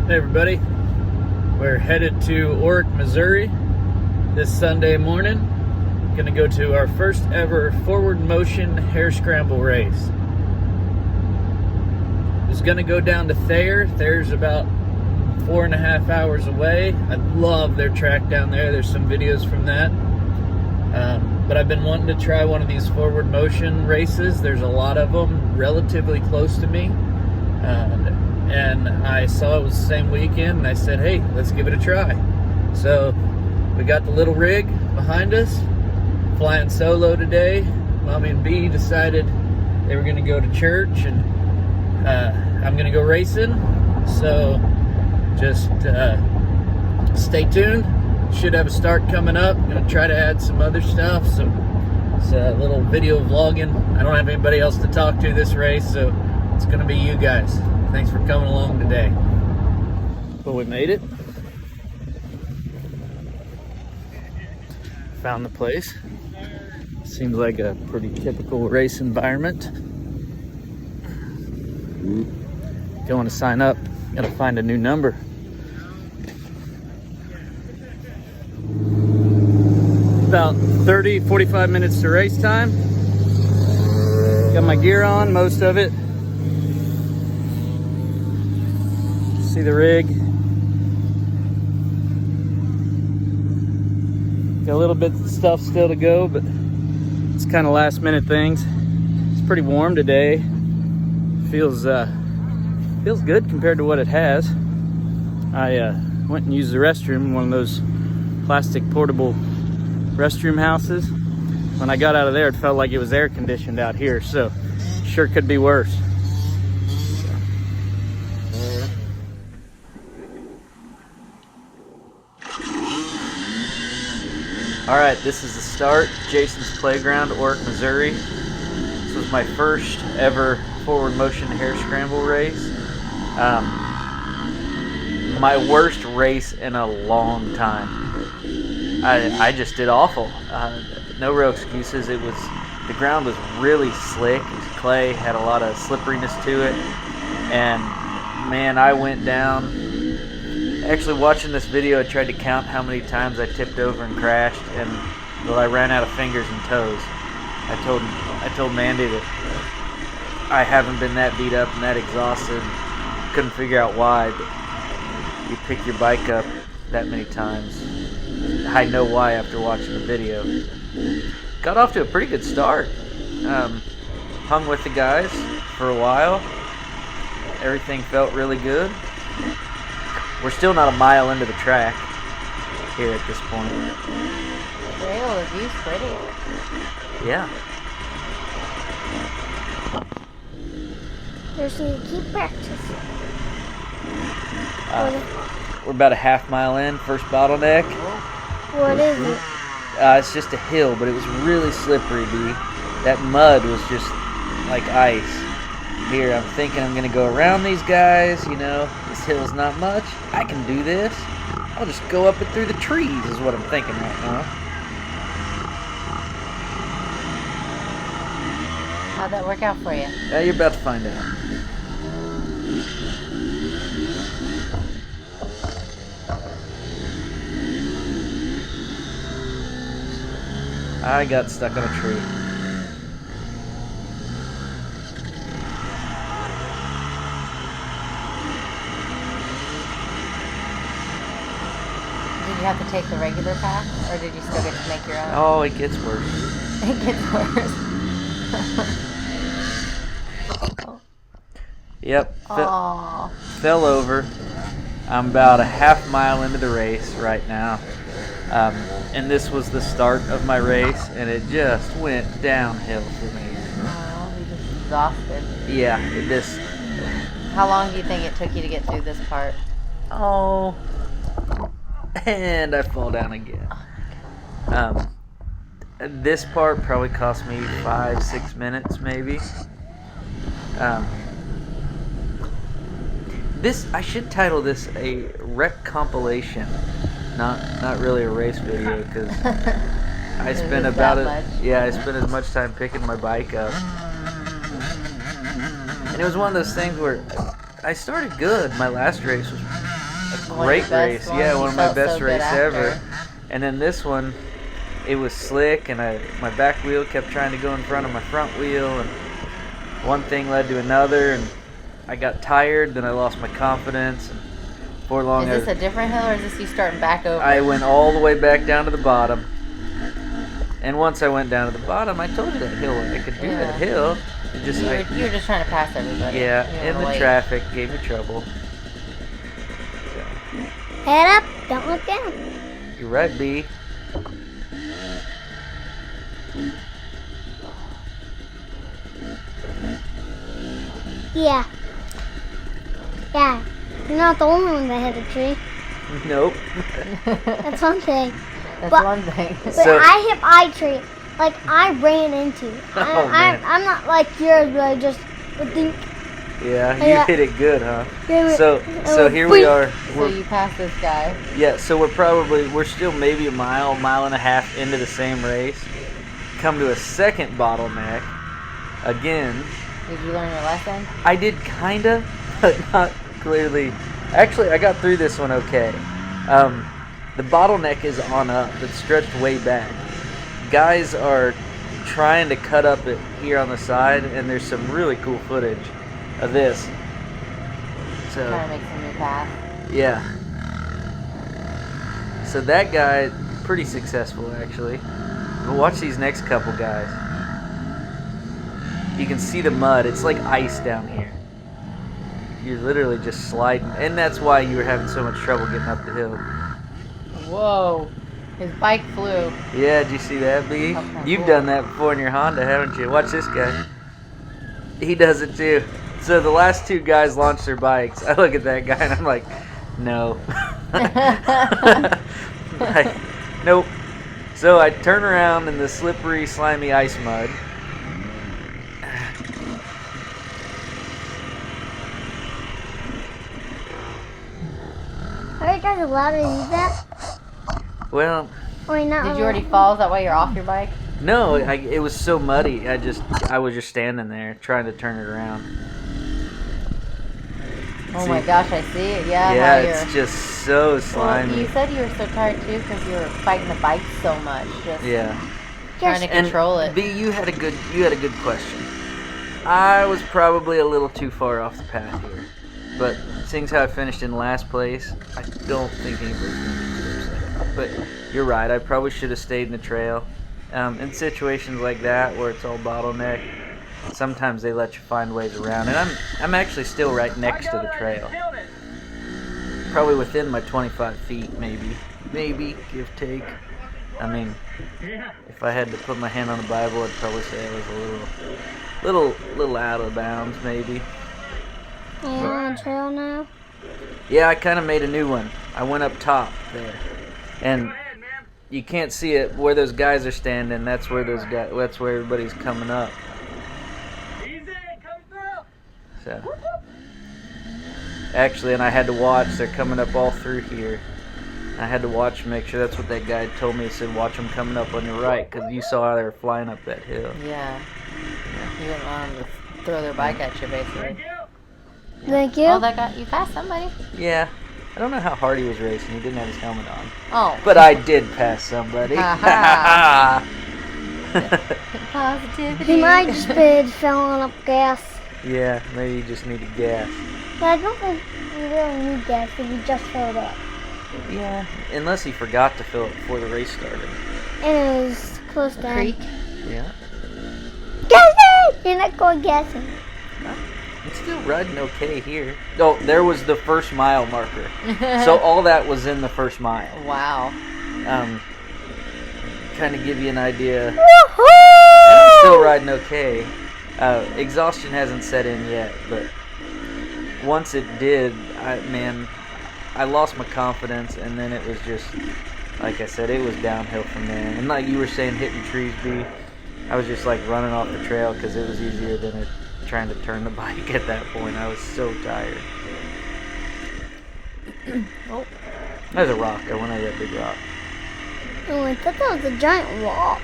Hey everybody, we're headed to Orick, Missouri this Sunday morning. Gonna go to our first ever forward motion hare scramble race. It's gonna go down to Thayer. Thayer's about 4.5 hours away. I love their track down there. There's some videos from that. But I've been wanting to try one of these forward motion races. There's a lot of them relatively close to me. And I saw it was the same weekend, and I said, hey, let's give it a try. So we got the little rig behind us, flying solo today. Mommy and B decided they were gonna go to church, and I'm gonna go racing. So just stay tuned. Should have a start coming up. I'm gonna try to add some other stuff, some little video vlogging. I don't have anybody else to talk to this race, so it's gonna be you guys. Thanks for coming along today. Well, we made it. Found the place. Seems like a pretty typical race environment. If you want to sign up, gotta find a new number. About 30-45 minutes to race time. Got my gear on, most of it. See the rig. Got a little bit of stuff still to go, but it's kind of last minute things. It's pretty warm today. Feels good compared to what it has. I went and used the restroom in one of those plastic portable restroom houses. When I got out of there, it felt like it was air conditioned out here, so sure could be worse. All right, this is the start. Jason's Playground, Orick, Missouri. This was my first ever forward motion hare scramble race. My worst race in a long time. I just did awful. No real excuses. The ground was really slick. It was clay, had a lot of slipperiness to it, and man, I went down. Actually, watching this video, I tried to count how many times I tipped over and crashed, and well, I ran out of fingers and toes. I told Mandy that I haven't been that beat up and that exhausted. Couldn't figure out why, but you pick your bike up that many times. I know why after watching the video. Got off to a pretty good start. Hung with the guys for a while. Everything felt really good. We're still not a mile into the track here at this point. Real, the view's pretty. Yeah. There's need to keep practicing. We're about a half mile in, first bottleneck. What is it? It's just a hill, but it was really slippery, B. That mud was just like ice. Here, I'm thinking I'm gonna go around these guys, you know, this hill's not much. I can do this. I'll just go up and through the trees is what I'm thinking right now. How'd that work out for you? Yeah, you're about to find out. I got stuck on a tree. Did you have to take the regular path, or did you still get to make your own? Oh, it gets worse. It gets worse. Yep. Aww. Fell over. I'm about a half mile into the race right now. And this was the start of my race, and it just went downhill for me. Oh, you just exhausted. Yeah, it just... How long do you think it took you to get through this part? Oh... And I fall down again. This part probably cost me 5-6 minutes, maybe. I should title this a wreck compilation, not really a race video, because I spent I spent as much time picking my bike up, and it was one of those things where I started good. My last race was Great race. Yeah, one of my best races ever. After. And then this one, it was slick, and my back wheel kept trying to go in front of my front wheel, and one thing led to another, and I got tired. Then I lost my confidence, and before long, Is this a different hill, or is this you starting back over? I went all the way back down to the bottom. And once I went down to the bottom, I told you that hill. I could do that hill. It just, you were just trying to pass everybody. Yeah, and the traffic gave me trouble. So. Head up, don't look down. You're right, B. Yeah. Yeah. You're not the only one that hit a tree. Nope. That's one thing. That's But- one thing. But So- I hit my tree. Like, I ran into it. Oh, man. I'm not like yours, but I just would think. Yeah, you Yeah. hit it good, huh? Yeah, So was here we are. So you passed this guy. Yeah, so we're still maybe a mile and a half into the same race. Come to a second bottleneck. Again, Did you learn your lesson? I did kinda, but not clearly. Actually, I got through this one okay. The bottleneck is on up. It's stretched way back. Guys are trying to cut up it here on the side, and there's some really cool footage of this. So Trying to make some new path. yeah. So that guy, pretty successful actually. But watch these next couple guys. You can see the mud. It's like ice down here. You're literally just sliding. And that's why you were having so much trouble getting up the hill. Whoa. His bike flew. Yeah, did you see that, B? That's kinda You've cool. done that before in your Honda, haven't you? Watch this guy. He does it too. So the last two guys launched their bikes. I look at that guy and I'm like, no. Like, nope. So I turn around in the slippery, slimy ice mud. Are you guys allowed to do that? Well, Or not? Did you already fall? Is that why you're off your bike? no, it was so muddy. I was just standing there trying to turn it around. Oh See? my gosh, I see it. Yeah, Yeah, how it's you're... just so Well, slimy. you said you were so tired too because you were fighting the bike so much. Just Yeah. trying to And control it. B, you had a good question. I was probably a little too far off the path here, but seeing as how I finished in last place, I don't think anybody's gonna be too upset. But you're right. I probably should have stayed in the trail. In situations like that where it's all bottleneck, sometimes they let you find ways around, and I'm actually still right next to the trail. Probably within my 25 feet, maybe give take. I mean, if I had to put my hand on the Bible, I'd probably say I was a little out of bounds, maybe. Are you on a trail now? Yeah, I kind of made a new one. I went up top there, and you can't see it where those guys are standing. That's where everybody's coming up. So, actually, and I had to watch. They're coming up all through here. I had to watch and make sure. That's what that guy told me. He said, watch them coming up on your right, because you saw how they were flying up that hill. Yeah. You didn't want them to throw their bike at you, basically. Thank you. Oh, that guy, you passed somebody. Yeah. I don't know how hard he was racing. He didn't have his helmet on. Oh. But I did pass somebody. Ha Positivity. He might just be filling up gas. Yeah, maybe you just needed gas. But I don't think you really need gas if you just filled up. Yeah, unless he forgot to fill it before the race started. And it was close to Creek. Yeah. Gassing! You're not going gassing. I'm still riding okay here. Oh, there was the first mile marker. So all that was in the first mile. Wow. Kind of give you an idea. Woohoo! I'm still riding okay. Exhaustion hasn't set in yet, but once it did, I lost my confidence, and then it was just, like I said, it was downhill from there. And like you were saying, hitting trees, B, I was just like running off the trail because it was easier than trying to turn the bike at that point. I was so tired. Oh. There's a rock. I went over that big rock. Oh, I thought that was a giant rock.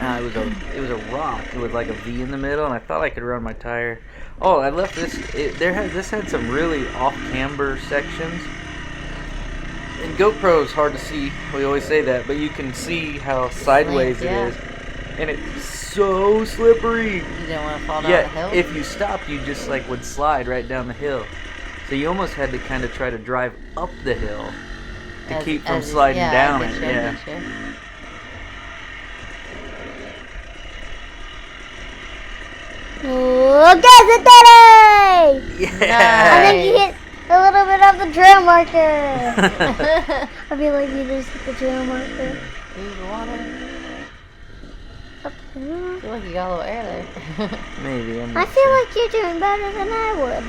It was a rock with like a V in the middle, and I thought I could run my tire. Oh, I left this. This had some really off camber sections, And GoPro is hard to see. We always say that, but you can see how sideways it yeah. is, and it's so slippery. You didn't want to fall down the hill? If you stopped, you just like would slide right down the hill. So you almost had to kind of try to drive up the hill to keep from sliding down it. Yeah. Look at the daddy! Yeah. I think you hit a little bit of the trail marker. I feel like you just hit the trail marker. Ooh, the water. Up the hill. I feel like you got a little air there. Maybe. I feel like you're doing better than I would.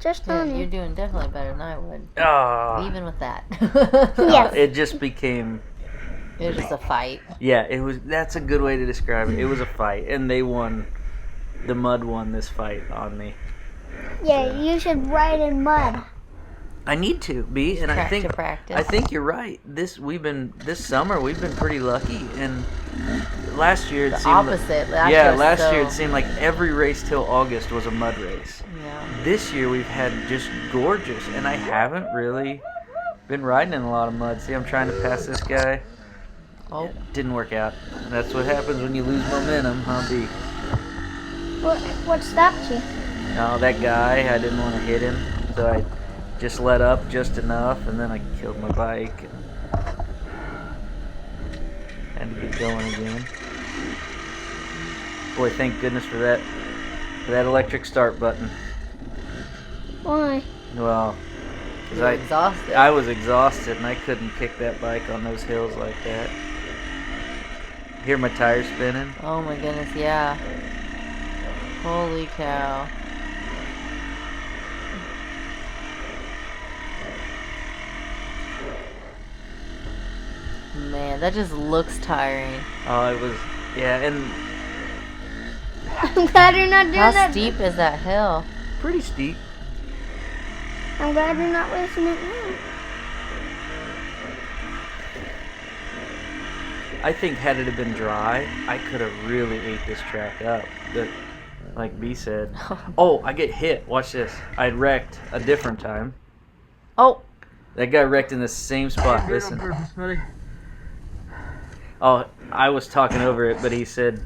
Just Yeah, on you're you. doing definitely better than I would. Oh. Even with that. Yes. It just became. It was just a fight. Yeah, it was. That's a good way to describe it. It was a fight, and they won. The mud won this fight on me. Yeah, you should ride in mud. I need to be, and I think To practice. I think you're right. This summer we've been pretty lucky, and last year it The seemed opposite. Last yeah, year was last so- year it seemed like every race till August was a mud race. Yeah. This year we've had just gorgeous, and I haven't really been riding in a lot of mud. See, I'm trying to pass this guy. Oh. Didn't work out. That's what happens when you lose momentum, huh, B? What stopped you? No, that guy, I didn't want to hit him, so I just let up just enough, and then I killed my bike. And had to get going again. Boy, thank goodness for that electric start button. Why? Well, 'cause You're exhausted. I was exhausted, and I couldn't kick that bike on those hills like that. Hear my tires spinning? Oh my goodness, yeah. Holy cow. Man, that just looks tiring. Oh, it was, yeah, and I'm glad you're not doing How that. steep is that hill? pretty steep. I'm glad you're not racing it now. I think had it have been dry, I could have really ate this track up. But like B said, oh, I get hit. Watch this. I wrecked a different time. Oh, That guy wrecked in the same spot. Listen. Oh, I was talking over it, but he said,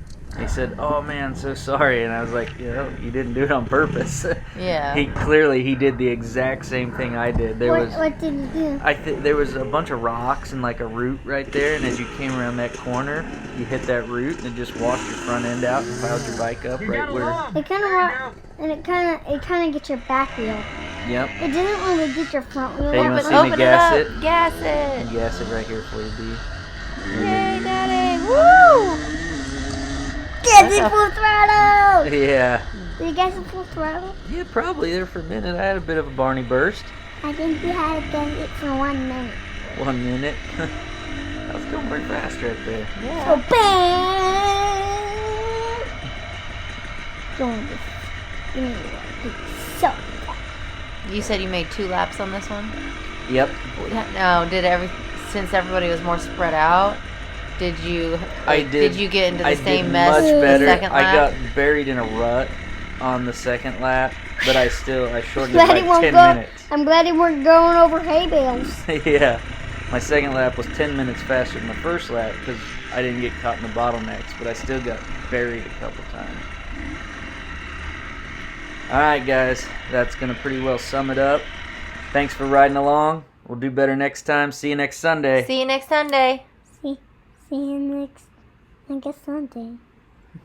"Oh man, so sorry," and I was like, you didn't do it on purpose. yeah. He did the exact same thing I did. What did you do? There was a bunch of rocks and like a root right there, and as you came around that corner, you hit that root and it just washed your front end out and piled your bike up right where. It kind of gets your back wheel. Yep. It didn't really get your front wheel. Hey, you wanna see Open me it gas up. it? Gas it. Gas it right here for you, B. Yay, Daddy. Woo! Get it full throttle! Yeah. Did you guys have full throttle? Yeah, probably there for a minute. I had a bit of a Barney burst. I think we had to get it for 1 minute. 1 minute. I was going pretty fast right there. Yeah. So bang! Doing this. So You said you made 2 laps on this one? Yep. No, since everybody was more spread out, did you Did you get into the I same did mess much the better. second lap? I got buried in a rut on the second lap, but I shortened it glad by he won't 10 go. minutes. I'm glad he weren't going over hay bales. Yeah. My second lap was 10 minutes faster than the first lap because I didn't get caught in the bottlenecks, but I still got buried a couple times. Alright guys, that's going to pretty well sum it up. Thanks for riding along. We'll do better next time. See you next Sunday. See you next Sunday. See you next Sunday.